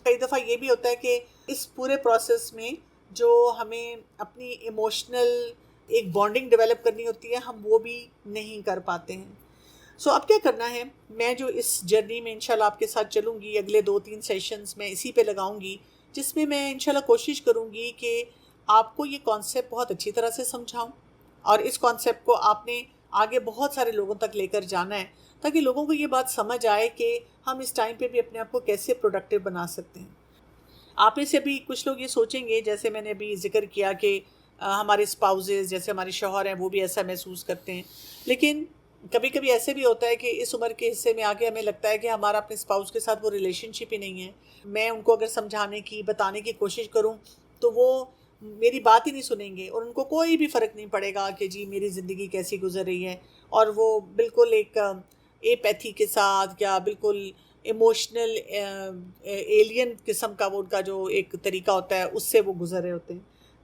کئی دفعہ یہ بھی ہوتا ہے کہ اس پورے پروسیس میں جو ہمیں اپنی ایموشنل ایک بانڈنگ ڈیولپ کرنی ہوتی ہے ہم وہ بھی نہیں کر پاتے ہیں. سو اب کیا کرنا ہے، میں جو اس جرنی میں انشاءاللہ آپ کے ساتھ چلوں گی، اگلے 2-3 سیشنز میں اسی پہ لگاؤں گی، جس میں میں انشاءاللہ کوشش کروں گی کہ آپ کو یہ کانسیپٹ بہت اچھی طرح سے سمجھاؤں، اور اس کانسیپٹ کو آپ نے آگے بہت سارے لوگوں تک لے کر جانا ہے، تاکہ لوگوں کو یہ بات سمجھ آئے کہ ہم اس ٹائم پہ بھی اپنے آپ کو کیسے پروڈکٹیو بنا سکتے ہیں. آپ میں سے بھی کچھ لوگ یہ سوچیں گے، جیسے میں نے ابھی ذکر کیا کہ ہمارے اسپاؤزز جیسے ہمارے شوہر ہیں وہ بھی ایسا محسوس کرتے ہیں، لیکن کبھی کبھی ایسے بھی ہوتا ہے کہ اس عمر کے حصے میں آگے ہمیں لگتا ہے کہ ہمارا اپنے اسپاؤس کے ساتھ وہ ریلیشن شپ ہی نہیں ہے. میں ان کو اگر سمجھانے کی بتانے کی کوشش کروں تو وہ میری بات ہی نہیں سنیں گے، اور ان کو کوئی بھی فرق نہیں پڑے گا کہ جی میری زندگی کیسی گزر رہی ہے، اور وہ بالکل ایک ایپیتھی کے ساتھ یا بالکل ایموشنل ایلین قسم کا وہ ان کا جو ایک طریقہ ہوتا ہے اس سے وہ گزر رہے ہوتے ہیں.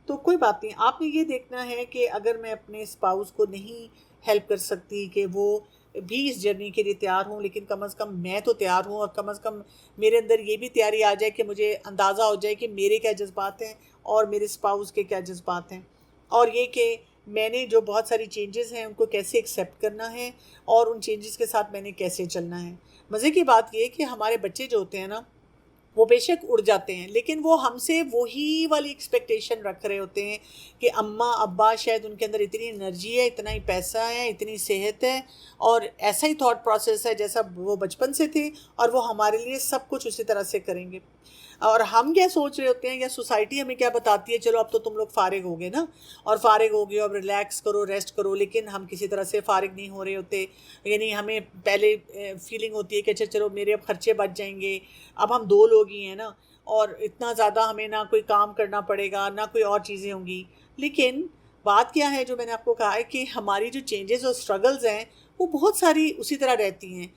تو کوئی بات نہیں، آپ نے یہ دیکھنا ہے کہ اگر میں اپنے اسپاؤس کو نہیں ہیلپ کر سکتی کہ وہ بھی اس جرنی کے لیے تیار ہوں، لیکن کم از کم میں تو تیار ہوں، اور کم از کم میرے اندر یہ بھی تیاری آ جائے کہ مجھے اندازہ ہو جائے کہ میرے کیا جذبات ہیں اور میرے اسپاؤس کے کیا جذبات ہیں، اور یہ کہ میں نے جو بہت ساری چینجز ہیں ان کو کیسے ایکسیپٹ کرنا ہے اور ان چینجز کے ساتھ میں نے کیسے چلنا ہے. مزے کی بات یہ کہ ہمارے بچے جو ہوتے ہیں نا وہ بے شک اڑ جاتے ہیں، لیکن وہ ہم سے وہی والی ایکسپیکٹیشن رکھ رہے ہوتے ہیں کہ اماں ابا شاید ان کے اندر اتنی انرجی ہے، اتنا ہی پیسہ ہے، اتنی صحت ہے، اور ایسا ہی تھاٹ پروسیس ہے جیسا وہ بچپن سے تھے، اور وہ ہمارے لیے سب کچھ اسی طرح سے کریں گے. اور ہم کیا سوچ رہے ہوتے ہیں، یا سوسائٹی ہمیں کیا بتاتی ہے، چلو اب تو تم لوگ فارغ ہو گئے نا، اور فارغ ہو گئے، اب ریلیکس کرو، ریسٹ کرو، لیکن ہم کسی طرح سے فارغ نہیں ہو رہے ہوتے. یعنی ہمیں پہلے فیلنگ ہوتی ہے کہ اچھا چلو میرے اب خرچے بچ جائیں گے، اب ہم 2 لوگ ہی ہیں نا، اور اتنا زیادہ ہمیں نہ کوئی کام کرنا پڑے گا نہ کوئی اور چیزیں ہوں گی. لیکن بات کیا ہے جو میں نے آپ کو کہا ہے کہ ہماری جو چینجز اور اسٹرگلز ہیں وہ بہت ساری اسی طرح رہتی ہیں.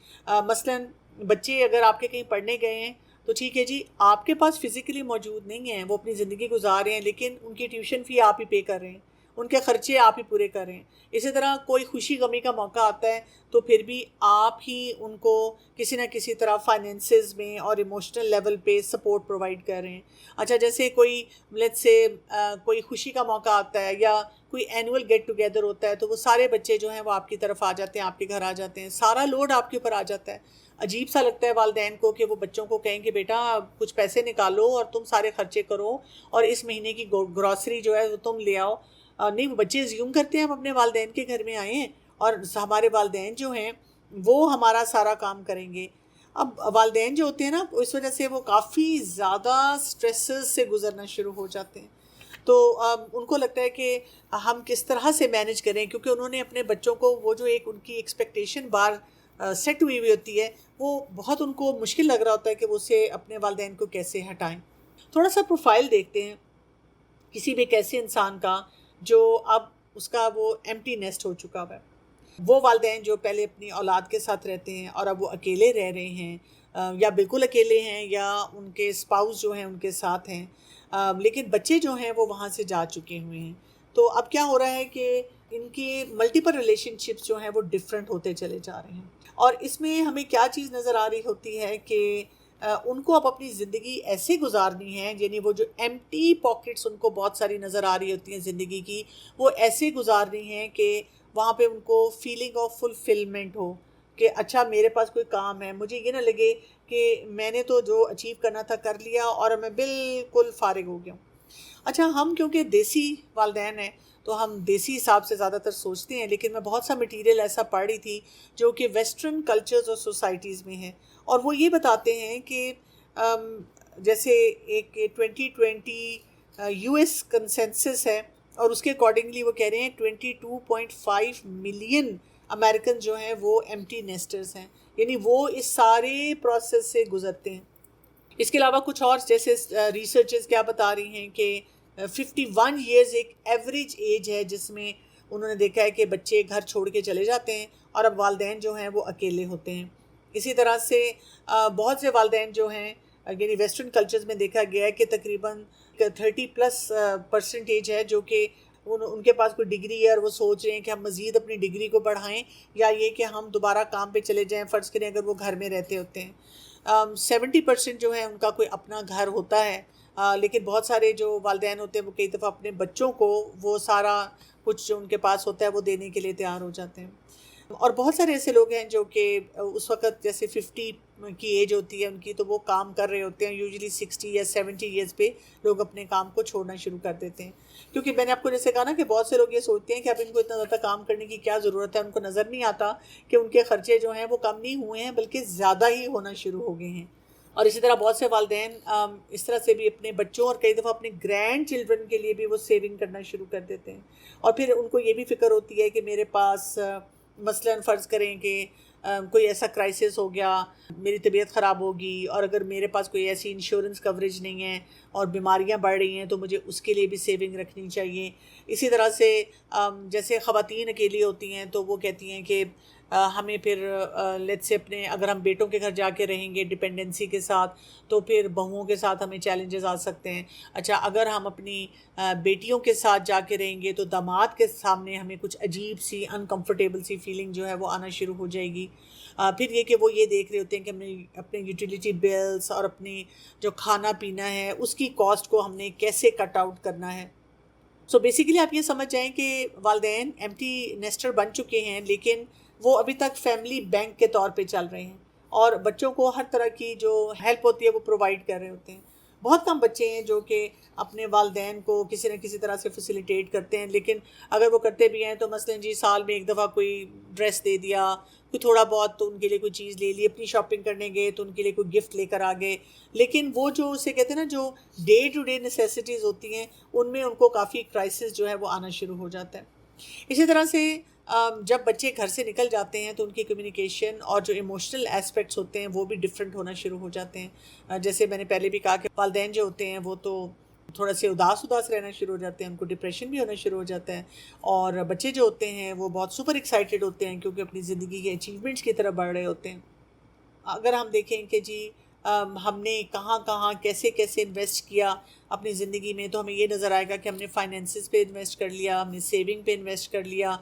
مثلاً بچے اگر آپ کے کہیں پڑھنے گئے ہیں تو ٹھیک ہے جی، آپ کے پاس فزیکلی موجود نہیں ہیں، وہ اپنی زندگی گزار رہے ہیں، لیکن ان کی ٹیوشن فی آپ ہی پے کر رہے ہیں، ان کے خرچے آپ ہی پورے کر رہے ہیں. اسی طرح کوئی خوشی غمی کا موقع آتا ہے تو پھر بھی آپ ہی ان کو کسی نہ کسی طرح فائنینسز میں اور ایموشنل لیول پہ سپورٹ پرووائڈ کر رہے ہیں. اچھا جیسے کوئی لیٹس سے کوئی خوشی کا موقع آتا ہے یا کوئی اینول گیٹ ٹوگیدر ہوتا ہے تو وہ سارے بچے جو ہیں وہ آپ کی طرف آ جاتے ہیں، آپ کے گھر آ جاتے ہیں، سارا لوڈ آپ کے اوپر آ جاتا ہے. عجیب سا لگتا ہے والدین کو کہ وہ بچوں کو کہیں کہ بیٹا کچھ پیسے نکالو اور تم سارے خرچے کرو، اور اس مہینے کی گروسری جو ہے وہ تم لے آؤ. نہیں، وہ بچے زیوم کرتے ہیں ہم اپنے والدین کے گھر میں آئے ہیں اور ہمارے والدین جو ہیں وہ ہمارا سارا کام کریں گے. اب والدین جو ہوتے ہیں نا اس وجہ سے وہ کافی زیادہ سٹریسز سے گزرنا شروع ہو جاتے ہیں. تو ان کو لگتا ہے کہ ہم کس طرح سے مینج کریں، کیونکہ انہوں نے اپنے بچوں کو وہ جو ایک ان کی ایکسپیکٹیشن بار سیٹ ہوئی ہوتی ہے وہ بہت ان کو مشکل لگ رہا ہوتا ہے کہ وہ اسے اپنے والدین کو کیسے ہٹائیں. تھوڑا سا پروفائل دیکھتے ہیں کسی بھی ایک ایسے انسان کا جو اب اس کا وہ ایمٹی نیسٹ ہو چکا ہوا ہے. وہ والدین جو پہلے اپنی اولاد کے ساتھ رہتے ہیں اور اب وہ اکیلے رہ رہے ہیں، یا بالکل اکیلے ہیں، یا ان کے اسپاؤس جو ہیں ان کے ساتھ ہیں، لیکن بچے جو ہیں وہ وہاں سے جا چکے ہوئے ہیں. تو اب کیا ہو رہا ہے کہ ان کی ملٹیپل ریلیشن شپس جو ہیں وہ ڈفرینٹ ہوتے چلے جا رہے ہیں. اور اس میں ہمیں کیا چیز نظر آ رہی ہوتی ہے کہ ان کو اب اپنی زندگی ایسے گزارنی ہے، یعنی وہ جو ایمٹی پاکٹس ان کو بہت ساری نظر آ رہی ہوتی ہیں زندگی کی، وہ ایسے گزارنی ہیں کہ وہاں پہ ان کو فیلنگ آف فلفلمنٹ ہو کہ اچھا میرے پاس کوئی کام ہے، مجھے یہ نہ لگے کہ میں نے تو جو اچیو کرنا تھا کر لیا اور میں بالکل فارغ ہو گیا ہوں. اچھا ہم کیونکہ دیسی والدین ہیں تو ہم دیسی حساب سے زیادہ تر سوچتے ہیں، لیکن میں بہت سا مٹیریل ایسا پڑھ رہی تھی جو کہ ویسٹرن کلچرز اور سوسائٹیز میں ہیں، اور وہ یہ بتاتے ہیں کہ جیسے ایک 2020 یو ایس کنسنسس ہے، اور اس کے اکارڈنگلی وہ کہہ رہے ہیں 22.5 ملین امریکن جو ہیں وہ ایمٹی نیسٹرز ہیں، یعنی وہ اس سارے پروسیس سے گزرتے ہیں. اس کے علاوہ کچھ اور جیسے ریسرچز کیا بتا رہی ہیں کہ 51 ایئرز ایک ایوریج ایج ہے جس میں انہوں نے دیکھا ہے کہ بچے گھر چھوڑ کے چلے جاتے ہیں اور اب والدین جو ہیں وہ اکیلے ہوتے ہیں. اسی طرح سے بہت سے والدین جو ہیں، یعنی ویسٹرن کلچرز میں دیکھا گیا ہے کہ تقریباً 30+ % ہے جو کہ ان کے پاس کوئی ڈگری ہے اور وہ سوچ رہے ہیں کہ ہم مزید اپنی ڈگری کو بڑھائیں، یا یہ کہ ہم دوبارہ کام پہ چلے جائیں، فرض کریں اگر وہ گھر میں رہتے ہوتے ہیں. 70% جو ہے ان کا کوئی اپنا گھر ہوتا ہے، لیکن بہت سارے جو والدین ہوتے ہیں وہ کئی دفعہ اپنے بچوں کو وہ سارا کچھ جو ان کے پاس ہوتا ہے وہ دینے کے لیے تیار ہو جاتے ہیں. اور بہت سارے ایسے لوگ ہیں جو کہ اس وقت جیسے 50 کی ایج ہوتی ہے ان کی، تو وہ کام کر رہے ہوتے ہیں. یوزلی 60 یا 70 ایئرس پہ لوگ اپنے کام کو چھوڑنا شروع کر دیتے ہیں، کیونکہ میں نے آپ کو جیسے کہا نا کہ بہت سے لوگ یہ سوچتے ہیں کہ اب ان کو اتنا زیادہ کام کرنے کی کیا ضرورت ہے. ان کو نظر نہیں آتا کہ ان کے خرچے جو ہیں وہ کم نہیں ہوئے ہیں بلکہ زیادہ ہی ہونا شروع ہو گئے ہیں. اور اسی طرح بہت سے والدین اس طرح سے بھی اپنے بچوں اور کئی دفعہ اپنے گرینڈ چلڈرن کے لیے بھی وہ سیونگ کرنا شروع کر دیتے ہیں. اور پھر ان کو یہ بھی فکر ہوتی ہے کہ میرے پاس مثلاً فرض کریں کہ کوئی ایسا کرائسس ہو گیا، میری طبیعت خراب ہوگی، اور اگر میرے پاس کوئی ایسی انشورنس کوریج نہیں ہے اور بیماریاں بڑھ رہی ہیں تو مجھے اس کے لیے بھی سیونگ رکھنی چاہیے. اسی طرح سے جیسے خواتین اکیلی ہوتی ہیں تو وہ کہتی ہیں کہ ہمیں پھر لیٹ سے اپنے اگر ہم بیٹوں کے گھر جا کے رہیں گے ڈپینڈنسی کے ساتھ تو پھر بہوؤں کے ساتھ ہمیں چیلنجز آ سکتے ہیں. اچھا اگر ہم اپنی بیٹیوں کے ساتھ جا کے رہیں گے تو داماد کے سامنے ہمیں کچھ عجیب سی انکمفرٹیبل سی فیلنگ جو ہے وہ آنا شروع ہو جائے گی. پھر یہ کہ وہ یہ دیکھ رہے ہوتے ہیں کہ ہم نے اپنے یوٹیلیٹی بلز اور اپنی جو کھانا پینا ہے اس کی کاسٹ کو ہم نے کیسے کٹ آؤٹ کرنا ہے. سو بیسیکلی آپ یہ سمجھ جائیں کہ والدین ایمٹی نیسٹر بن چکے ہیں، لیکن وہ ابھی تک فیملی بینک کے طور پہ چل رہے ہیں اور بچوں کو ہر طرح کی جو ہیلپ ہوتی ہے وہ پرووائڈ کر رہے ہوتے ہیں. بہت کم بچے ہیں جو کہ اپنے والدین کو کسی نہ کسی طرح سے فیسیلیٹیٹ کرتے ہیں، لیکن اگر وہ کرتے بھی ہیں تو مثلاً جی سال میں ایک دفعہ کوئی ڈریس دے دیا، کوئی تھوڑا بہت تو ان کے لیے کوئی چیز لے لی، اپنی شاپنگ کرنے گئے تو ان کے لیے کوئی گفٹ لے کر آ گئے. لیکن وہ جو اسے کہتے ہیں نا جو ڈے ٹو ڈے نیسیسٹیز ہوتی ہیں ان میں ان کو کافی کرائسس جو ہے وہ آنا شروع ہو جاتا ہے. اسی طرح سے جب بچے گھر سے نکل جاتے ہیں تو ان کی کمیونیکیشن اور جو ایموشنل ایسپیکٹس ہوتے ہیں وہ بھی ڈفرینٹ ہونا شروع ہو جاتے ہیں. جیسے میں نے پہلے بھی کہا کہ والدین جو ہوتے ہیں وہ تو تھوڑا سے اداس رہنا شروع ہو جاتے ہیں، ان کو ڈپریشن بھی ہونا شروع ہو جاتا ہے. اور بچے جو ہوتے ہیں وہ بہت سپر ایکسائٹیڈ ہوتے ہیں کیونکہ اپنی زندگی کے اچیومنٹس کی طرف بڑھ رہے ہوتے ہیں. اگر ہم دیکھیں کہ جی ہم نے کہاں کہاں کیسے کیسے انویسٹ کیا اپنی زندگی میں، تو ہمیں یہ نظر آئے گا کہ ہم نے فائنینسز پہ انویسٹ کر لیا، ہم نے سیونگ پہ انویسٹ کر لیا،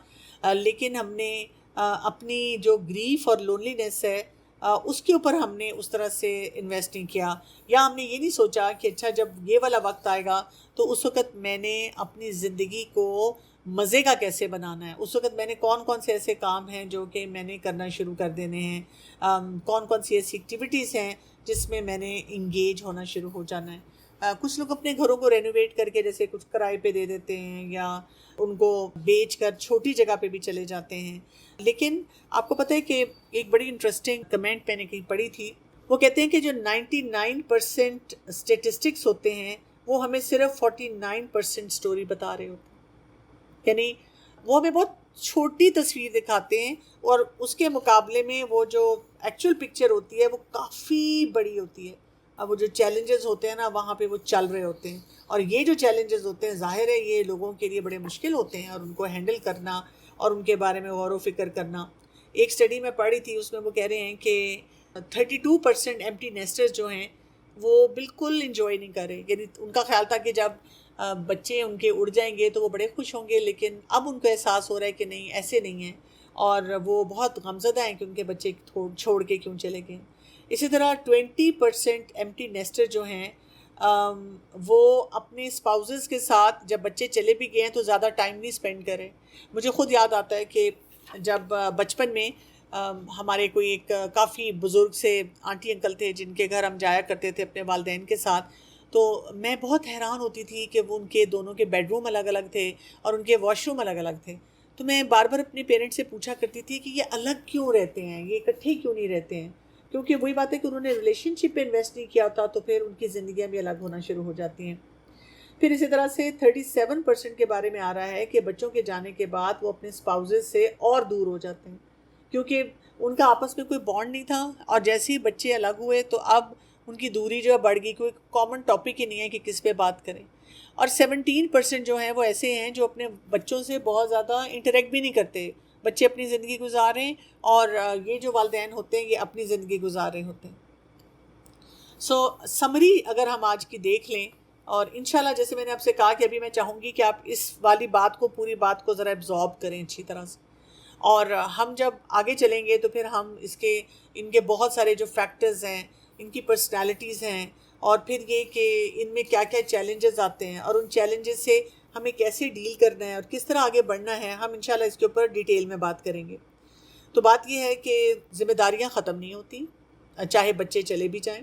لیکن ہم نے اپنی جو گریف اور لونلینس ہے اس کے اوپر ہم نے اس طرح سے انویسٹ نہیں کیا. یا ہم نے یہ نہیں سوچا کہ اچھا جب یہ والا وقت آئے گا تو اس وقت میں نے اپنی زندگی کو مزے کا کیسے بنانا ہے، اس وقت میں نے کون کون سے ایسے کام ہیں جو کہ میں نے کرنا شروع کر دینے ہیں، کون کون سی ایسی ایکٹیویٹیز ہیں جس میں میں نے انگیج ہونا شروع ہو جانا ہے. کچھ لوگ اپنے گھروں کو رینوویٹ کر کے جیسے کچھ کرائے پہ دے دیتے ہیں یا ان کو بیچ کر چھوٹی جگہ پہ بھی چلے جاتے ہیں. لیکن آپ کو پتہ ہے کہ ایک بڑی انٹرسٹنگ کمنٹ میں نے کہیں پڑھی تھی، وہ کہتے ہیں کہ جو 99% اسٹیٹسٹکس ہوتے ہیں وہ ہمیں صرف 49% اسٹوری بتا رہے ہوتے ہیں. یعنی وہ ہمیں بہت چھوٹی تصویر دکھاتے ہیں اور اس کے مقابلے میں وہ جو ایکچوئل پکچر ہوتی ہے وہ کافی بڑی ہوتی ہے. اب وہ جو چیلنجز ہوتے ہیں نا وہاں پہ وہ چل رہے ہوتے ہیں، اور یہ جو چیلنجز ہوتے ہیں ظاہر ہے یہ لوگوں کے لیے بڑے مشکل ہوتے ہیں اور ان کو ہینڈل کرنا اور ان کے بارے میں غور و فکر کرنا. ایک اسٹڈی میں پڑھی تھی اس میں وہ کہہ رہے ہیں کہ 32% ایمٹی نیسٹرز جو ہیں وہ بالکل انجوائے نہیں کر رہے. یعنی ان کا خیال تھا کہ جب بچے ان کے اڑ جائیں گے تو وہ بڑے خوش ہوں گے، لیکن اب ان کو احساس ہو رہا ہے کہ نہیں ایسے نہیں ہیں، اور وہ بہت غمزدہ ہیں کہ ان کے بچے چھوڑ کے کیوں چلے گئے. اسی طرح 20% ایمٹی نیسٹر جو ہیں وہ اپنے اسپاؤزز کے ساتھ جب بچے چلے بھی گئے ہیں تو زیادہ ٹائم نہیں اسپینڈ کرے. مجھے خود یاد آتا ہے کہ جب بچپن میں ہمارے کوئی ایک کافی بزرگ سے آنٹی انکل تھے جن کے گھر ہم جایا کرتے تھے اپنے والدین کے ساتھ، تو میں بہت حیران ہوتی تھی کہ وہ ان کے دونوں کے بیڈ روم الگ الگ تھے اور ان کے واش روم الگ الگ تھے. تو میں بار بار اپنے پیرنٹس سے پوچھا کرتی تھی کہ یہ الگ کیوں رہتے ہیں، یہ اکٹھے کیوں نہیں رہتے ہیں، کیونکہ وہی بات ہے کہ انہوں نے ریلیشن شپ پہ انویسٹ نہیں کیا ہوتا تو پھر ان کی زندگیاں بھی الگ ہونا شروع ہو جاتی ہیں. پھر اسی طرح سے 37% کے بارے میں آ رہا ہے کہ بچوں کے جانے کے بعد وہ اپنے اسپاؤزز سے اور دور ہو جاتے ہیں کیونکہ ان کا آپس میں کوئی بانڈ نہیں تھا، اور جیسے ہی بچے الگ ہوئے تو اب ان کی دوری جو ہے بڑھ گئی، کوئی کامن ٹاپک ہی نہیں ہے کہ کس پہ بات کریں. اور 17% جو ہیں وہ ایسے ہیں جو اپنے بچوں سے بہت زیادہ انٹریکٹ بھی نہیں کرتے. بچے اپنی زندگی گزار رہے ہیں اور یہ جو والدین ہوتے ہیں یہ اپنی زندگی گزار رہے ہوتے ہیں. سو سمری اگر ہم آج کی دیکھ لیں، اور انشاءاللہ جیسے میں نے آپ سے کہا کہ ابھی میں چاہوں گی کہ آپ اس والی بات کو پوری بات کو ذرا ایبزارب کریں اچھی طرح سے، اور ہم جب آگے چلیں گے تو پھر ہم ان کے بہت سارے جو فیکٹرز ہیں ان کی پرسنالٹیز ہیں، اور پھر یہ کہ ان میں کیا کیا چیلنجز آتے ہیں اور ان چیلنجز سے ہمیں کیسے ڈیل کرنا ہے اور کس طرح آگے بڑھنا ہے، ہم انشاءاللہ اس کے اوپر ڈیٹیل میں بات کریں گے۔ تو بات یہ ہے کہ ذمہ داریاں ختم نہیں ہوتی، چاہے بچے چلے بھی جائیں،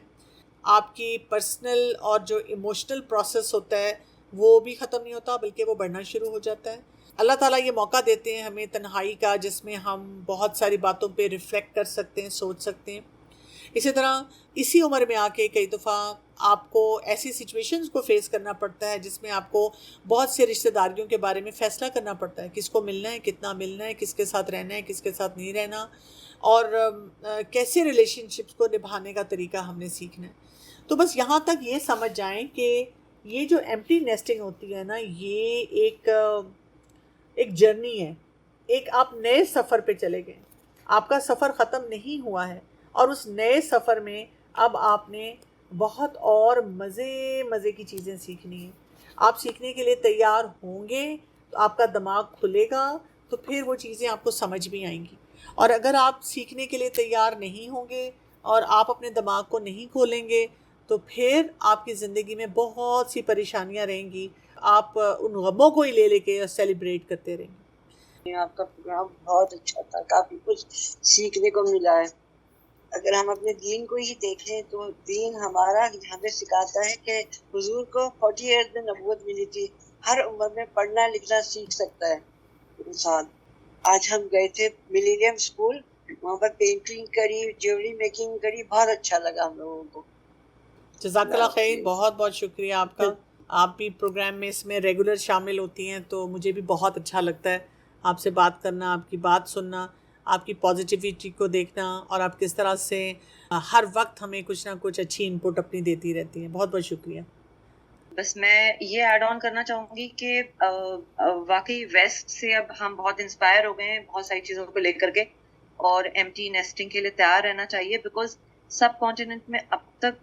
آپ کی پرسنل اور جو ایموشنل پروسیس ہوتا ہے وہ بھی ختم نہیں ہوتا، بلکہ وہ بڑھنا شروع ہو جاتا ہے۔ اللہ تعالیٰ یہ موقع دیتے ہیں ہمیں تنہائی کا، جس میں ہم بہت ساری باتوں پہ ریفلیکٹ کر سکتے ہیں، سوچ سکتے ہیں۔ اسی طرح اسی عمر میں آ کے کئی دفعہ آپ کو ایسی سچویشنز کو فیس کرنا پڑتا ہے جس میں آپ کو بہت سے رشتہ داریوں کے بارے میں فیصلہ کرنا پڑتا ہے، کس کو ملنا ہے، کتنا ملنا ہے، کس کے ساتھ رہنا ہے، کس کے ساتھ نہیں رہنا، اور کیسے ریلیشن شپس کو نبھانے کا طریقہ ہم نے سیکھنا ہے۔ تو بس یہاں تک یہ سمجھ جائیں کہ یہ جو ایمپٹی نیسٹنگ ہوتی ہے نا، یہ ایک جرنی ہے، ایک آپ نئے سفر پہ چلے گئے، آپ کا سفر ختم نہیں ہوا ہے، اور اس نئے سفر میں اب آپ نے بہت اور مزے کی چیزیں سیکھنی ہیں۔ آپ سیکھنے کے لیے تیار ہوں گے تو آپ کا دماغ کھلے گا، تو پھر وہ چیزیں آپ کو سمجھ بھی آئیں گی، اور اگر آپ سیکھنے کے لیے تیار نہیں ہوں گے اور آپ اپنے دماغ کو نہیں کھولیں گے تو پھر آپ کی زندگی میں بہت سی پریشانیاں رہیں گی، آپ ان غموں کو ہی لے لے کے سیلیبریٹ کرتے رہیں گے۔ آپ کا پروگرام بہت اچھا تھا، کافی کچھ سیکھنے کو ملا ہے۔ اگر ہم اپنے دین کو ہی دیکھیں تو دین ہمارا ہمیں سکھاتا ہے کہ حضور کو 40 ایئرز میں نبوت ملی تھی، ہر عمر میں پڑھنا لکھنا سیکھ سکتا ہے انسان۔ آج ہم گئے تھے ملینیم اسکول، وہاں پر پینٹنگ کری، جیولری میکنگ کری، بہت اچھا لگا ہم لوگوں کو۔ جزاک اللہ خیر، بہت بہت شکریہ آپ کا۔ آپ بھی پروگرام میں اس میں ریگولر شامل ہوتی ہیں تو مجھے بھی بہت اچھا لگتا ہے آپ سے بات کرنا، آپ کی بات سننا، آپ کی پازیٹیوٹی کو دیکھنا، اور آپ کس طرح سے ہر وقت ہمیں کچھ نہ کچھ اچھی انپٹ اپنی دیتی رہتی ہیں۔ بہت بہت شکریہ۔ بس میں یہ ایڈ آن کرنا چاہوں گی کہ واقعی ویسٹ سے اب ہم بہت انسپائر ہو گئے ہیں بہت ساری چیزوں کو لے کر کے، اور ایمٹی نیسٹنگ کے لیے تیار رہنا چاہیے، بیکاز سب کانٹیننٹ میں اب تک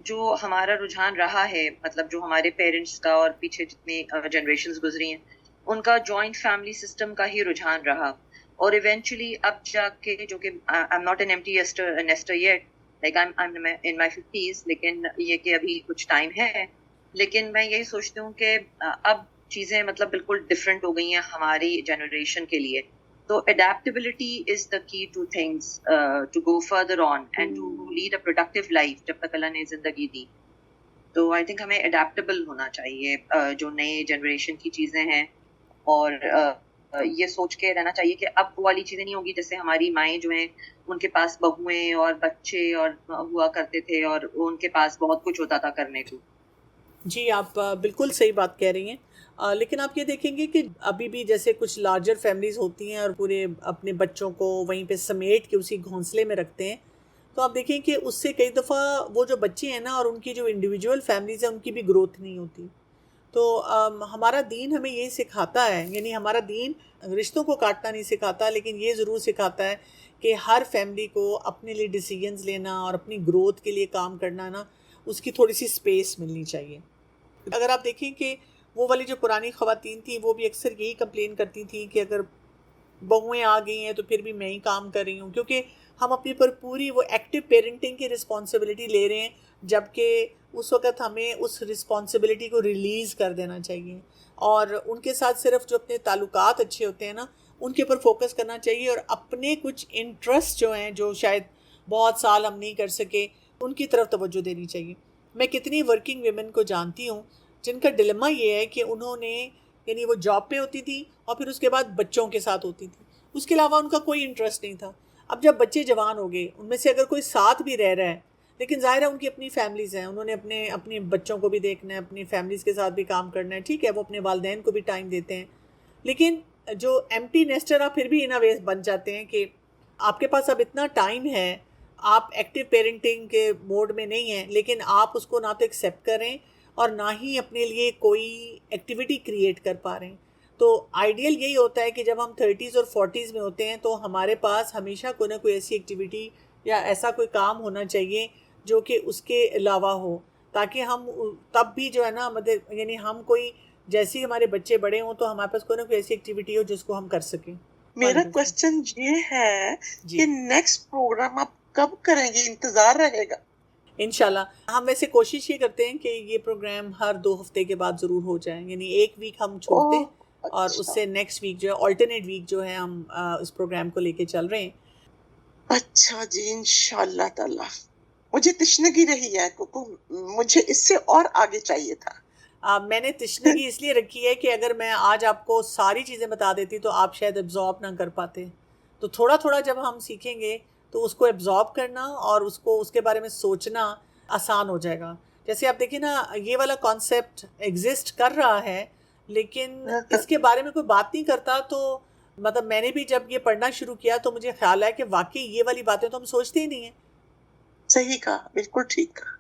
جو ہمارا رجحان رہا ہے، مطلب جو ہمارے پیرنٹس کا اور پیچھے جتنی جنریشنز گزری ہیں ان کا جوائنٹ فیملی سسٹم کا ہی رجحان رہا، اور ایونچولی اب جا کے جو کہ I am not an empty nester yet, like I am in my 50s، لیکن یہ کہ ابھی کچھ ٹائم ہے، لیکن میں یہی سوچتی ہوں کہ اب چیزیں مطلب بالکل ڈفرینٹ ہو گئی ہیں ہماری جنریشن کے لیے، تو adaptability is the key to things to go further on and to lead a productive life جب تک اللہ نے زندگی دی۔ تو آئی تھنک ہمیں اڈیپٹیبل ہونا چاہیے جو نئے جنریشن کی چیزیں ہیں، اور یہ سوچ کے رہنا چاہیے کہ اب وہ والی چیزیں نہیں ہوگی جیسے ہماری مائیں جو ہیں ان کے پاس بہویں اور بچے اور ہوا کرتے تھے اور ان کے پاس بہت کچھ ہوتا تھا کرنے کو۔ جی آپ بالکل صحیح بات کہہ رہی ہیں، لیکن آپ یہ دیکھیں گے کہ ابھی بھی جیسے کچھ لارجر فیملیز ہوتی ہیں اور پورے اپنے بچوں کو وہیں پہ سمیٹ کے اسی گھونسلے میں رکھتے ہیں، تو آپ دیکھیں کہ اس سے کئی دفعہ وہ جو بچے ہیں نا اور ان کی جو انڈیویجول فیملیز ہیں ان کی بھی گروتھ نہیں ہوتی۔ تو ہمارا دین ہمیں یہ سکھاتا ہے، یعنی ہمارا دین رشتوں کو کاٹنا نہیں سکھاتا، لیکن یہ ضرور سکھاتا ہے کہ ہر فیملی کو اپنے لیے ڈیسیجنز لینا اور اپنی گروتھ کے لیے کام کرنا نا، اس کی تھوڑی سی سپیس ملنی چاہیے۔ اگر آپ دیکھیں کہ وہ والی جو پرانی خواتین تھیں وہ بھی اکثر یہی کمپلین کرتی تھیں کہ اگر بہویں آ گئی ہیں تو پھر بھی میں ہی کام کر رہی ہوں، کیونکہ ہم اپنی پر پوری وہ ایکٹیو پیرنٹنگ کی رسپانسبلٹی لے رہے ہیں، جبکہ اس وقت ہمیں اس رسپانسبلٹی کو ریلیز کر دینا چاہیے، اور ان کے ساتھ صرف جو اپنے تعلقات اچھے ہوتے ہیں نا ان کے اوپر فوکس کرنا چاہیے، اور اپنے کچھ انٹرسٹ جو ہیں جو شاید بہت سال ہم نہیں کر سکے ان کی طرف توجہ دینی چاہیے۔ میں کتنی ورکنگ ویمن کو جانتی ہوں جن کا ڈلما یہ ہے کہ انہوں نے، یعنی وہ جاب پہ ہوتی تھی اور پھر اس کے بعد بچوں کے ساتھ ہوتی تھی، اس کے علاوہ ان کا کوئی انٹرسٹ نہیں تھا۔ اب جب بچے جوان ہو گئے، ان میں سے اگر کوئی ساتھ بھی رہ رہا ہے، لیکن ظاہر ہے ان کی اپنی فیملیز ہیں، انہوں نے اپنے بچوں کو بھی دیکھنا ہے، اپنی فیملیز کے ساتھ بھی کام کرنا ہے، ٹھیک ہے وہ اپنے والدین کو بھی ٹائم دیتے ہیں، لیکن جو ایمٹی نیسٹر آپ پھر بھی ان ویز بن جاتے ہیں کہ آپ کے پاس اب اتنا ٹائم ہے، آپ ایکٹیو پیرنٹنگ کے موڈ میں نہیں ہیں، لیکن آپ اس کو نہ تو ایکسیپٹ کریں اور نہ ہی اپنے لیے کوئی ایکٹیویٹی کریٹ کر پا رہے ہیں۔ تو آئیڈیل یہی ہوتا ہے کہ جب ہم 30s اور 40s میں ہوتے ہیں تو ہمارے پاس ہمیشہ کوئی نہ کوئی ایسی ایکٹیویٹی یا ایسا کوئی کام ہونا چاہیے جو کہ اس کے علاوہ ہو، تاکہ ہم تب بھی جو ہے نا مطلب یعنی ہم کوئی جیسے ہی ہمارے بچے بڑے ہوں تو ہمارے پاس کوئی نہ کوئی ایسی ایکٹیویٹی ہو جس کو ہم کر سکیں۔ میرا کوشچن یہ ہے جی کہ نیکسٹ پروگرام آپ کب کریں گے؟ انتظار رہے گا۔ انشاءاللہ ہم ویسے کوشش یہ کرتے ہیں کہ یہ پروگرام ہر 2 ہفتے کے بعد ضرور ہو جائیں، یعنی ایک ویک ہم چھوڑتے ہیں اور اس سے نیکسٹ ویک جو ہے آلٹرنیٹ ویک جو ہے ہم اس پروگرام کو لے کے چل رہے ہیں. اچھا جی، انشاءاللہ تعالی. مجھے تشنگی رہی ہے کیونکہ مجھے اس سے اور آگے چاہیے تھا. میں نے تشنگی اس لیے رکھی ہے کہ اگر میں آج آپ کو ساری چیزیں بتا دیتی تو آپ شاید ایبزارب نہ کر پاتے، تو تھوڑا تھوڑا جب ہم سیکھیں گے تو اس کو ایبزارب کرنا اور اس کے بارے میں سوچنا آسان ہو جائے گا. جیسے آپ دیکھیں نا، یہ والا کانسیپٹ ایگزسٹ کر رہا ہے لیکن اس کے بارے میں کوئی بات نہیں کرتا. تو مطلب میں نے بھی جب یہ پڑھنا شروع کیا تو مجھے خیال ہے کہ واقعی یہ والی باتیں تو ہم سوچتے ہی نہیں ہیں. صحیح کہا، بالکل ٹھیک کہا.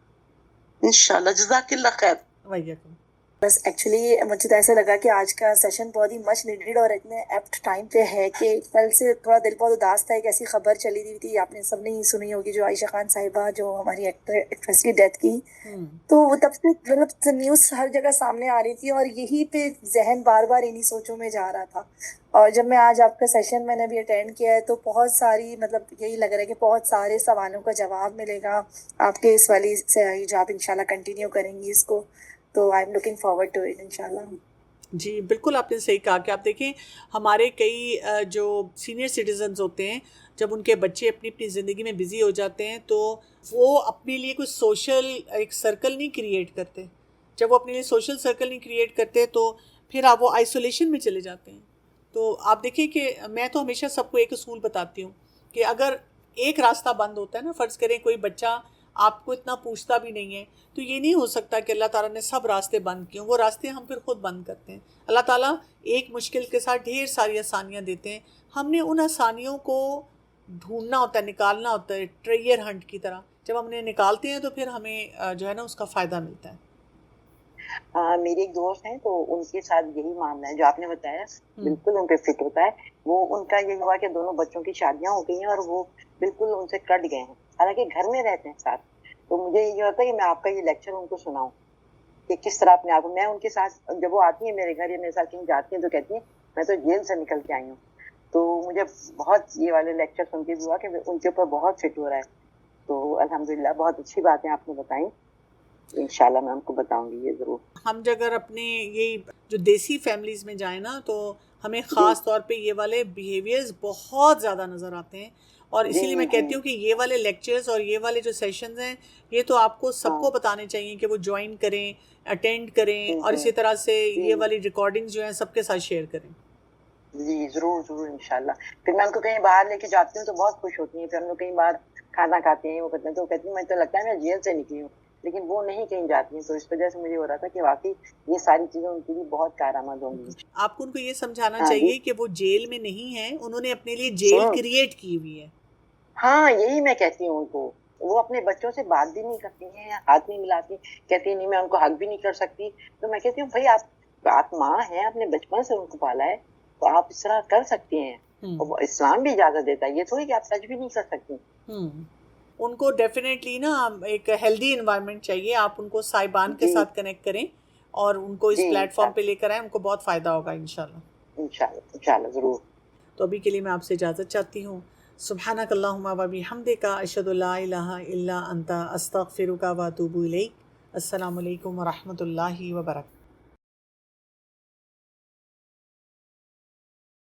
انشاءاللہ. جزاک اللہ خیر. وعلیکم. بس ایکچولی مجھے تو ایسا لگا کہ آج کا سیشن بہت ہی مچ نیڈیڈ اور اتنے ایپٹ ٹائم پہ ہے کہ کل سے تھوڑا دل بہت اداس تھا. ایک ایسی خبر چلی ہوئی تھی، آپ نے سب نے ہی سنی ہوگی، جو عائشہ خان صاحبہ جو ہماری ایکٹریس کی ڈیتھ کی. تو وہ تب سے مطلب نیوز ہر جگہ سامنے آ رہی تھی اور یہی پہ ذہن بار بار انہی سوچوں میں جا رہا تھا. اور جب میں آج آپ کا سیشن میں نے بھی اٹینڈ کیا ہے تو بہت ساری مطلب یہی لگ رہا ہے کہ بہت سارے سوالوں کا جواب ملے گا آپ کے اس والی سے، جو آپ انشاءاللہ کنٹینیو کریں گی اس کو. تو I am looking forward to it انشاءاللہ. جی بالکل، آپ نے صحیح کہا کہ آپ دیکھیں ہمارے کئی جو سینئر سٹیزنز ہوتے ہیں، جب ان کے بچے اپنی اپنی زندگی میں بزی ہو جاتے ہیں تو وہ اپنے لیے کوئی سوشل ایک سرکل نہیں کریٹ کرتے. جب وہ اپنے لیے سوشل سرکل نہیں کریٹ کرتے تو پھر آپ وہ آئسولیشن میں چلے جاتے ہیں. تو آپ دیکھیں کہ میں تو ہمیشہ سب کو ایک اصول بتاتی ہوں کہ اگر ایک راستہ بند ہوتا ہے نا، فرض کریں کوئی بچہ آپ کو اتنا پوچھتا بھی نہیں ہے، تو یہ نہیں ہو سکتا کہ اللہ تعالیٰ نے سب راستے بند کیوں. وہ راستے ہم پھر خود بند کرتے ہیں. اللہ تعالیٰ ایک مشکل کے ساتھ ڈھیر ساری آسانیاں دیتے ہیں. ہم نے ان آسانیوں کو ڈھونڈنا ہوتا ہے، نکالنا ہوتا ہے، ٹریئر ہنٹ کی طرح. جب ہم نے نکالتے ہیں تو پھر ہمیں جو ہے نا اس کا فائدہ ملتا ہے. میری ایک دوست ہیں تو ان کے ساتھ یہی معاملہ ہے جو آپ نے بتایا، بالکل ان پہ فٹ ہوتا ہے. وہ ان کا یہ ہوا کہ دونوں بچوں کی شادیاں ہو گئی ہیں اور وہ بالکل ان سے کٹ گئے ہیں، حالانکہ گھر میں رہتے ہیں ساتھ. تو مجھے یہ ہوتا ہے کہ میں آپ کا یہ لیکچر ان کو سناؤں کہ کس طرح اپنے آپ کو. میں ان کے ساتھ جب وہ آتی ہیں میرے گھر یا میرے ساتھ کہیں جاتی ہیں تو کہتی ہیں میں تو جیل سے نکل کے آئی ہوں. تو مجھے بہت یہ والے لیکچر سن کے بھی ہوا کہ ان کے اوپر بہت فٹ ہو رہا ہے. تو الحمدللہ بہت اچھی باتیں آپ نے بتائیں. انشاءاللہ میں ان کو بتاؤں گی یہ ضرور. ہم اگر اپنے یہ جو دیسی فیملیز میں جائیں نا تو ہمیں خاص طور پہ یہ والے بیہیویئرز بہت زیادہ نظر آتے ہیں. اور اسی لیے میں کہتی ہوں کہ یہ والے لیکچرز اور یہ والے جو سیشنز ہیں یہ تو آپ کو سب کو بتانے چاہیے کہ وہ جوائن کریں، اٹینڈ کریں، اور اسی طرح سے یہ والی ریکارڈنگز جو ہیں سب کے ساتھ شیئر کریں. جی ضرور ضرور انشاءاللہ. پھر میں ان کو کہیں باہر لے کے جاتی ہوں تو بہت خوش ہوتی ہیں. پھر ہم لوگ کہیں باہر کھانا کھاتے ہیں، وہ کہتے ہیں تو کہتی ہیں میں تو لگتا ہے میں جیل سے نکلی ہوں، لیکن وہ نہیں کہیں جاتی ہیں. تو اس وجہ سے مجھے ہو رہا تھا کہ واقعی یہ ساری چیزیں ان کے لیے بہت کارآمد ہوں گی. آپ کو ان کو یہ سمجھانا چاہیے کہ وہ جیل میں نہیں ہیں، انہوں نے اپنے لیے جیل کریٹ کی ہوئی ہے. ہاں یہی میں کہتی ہوں ان کو. وہ اپنے بچوں سے بات بھی نہیں کرتی ہیں، ہاتھ نہیں ملاتی، کہتی ہیں نہیں میں ان کو حق بھی نہیں کر سکتی. تو میں کہتی ہوں بھائی آپ ماں ہیں، اپنے بچپن سے ان کو پالا ہے تو آپ اس طرح کر سکتی ہیں. اسلام بھی اجازت دیتا ہے، یہ تھوڑی کہ آپ سچ بھی نہیں کر سکتی. ان کو ڈیفینیٹلی نا ایک ہیلدی انوائرمنٹ چاہیے. آپ ان کو صاحبان کے ساتھ کنیکٹ کریں اور ان کو اس پلیٹ فارم پہ لے کر آئیں. ان کو بہت فائدہ ہوگا انشاءاللہ. انشاءاللہ ضرور. تو ابھی کے لیے میں آپ سے اجازت چاہتی ہوں. سبحانک اللہم و بحمدک، اشہد ان لا الہ الا انت، استغفرک و اتوب الیک. السلام علیکم و رحمۃ اللہ وبرکاتہ.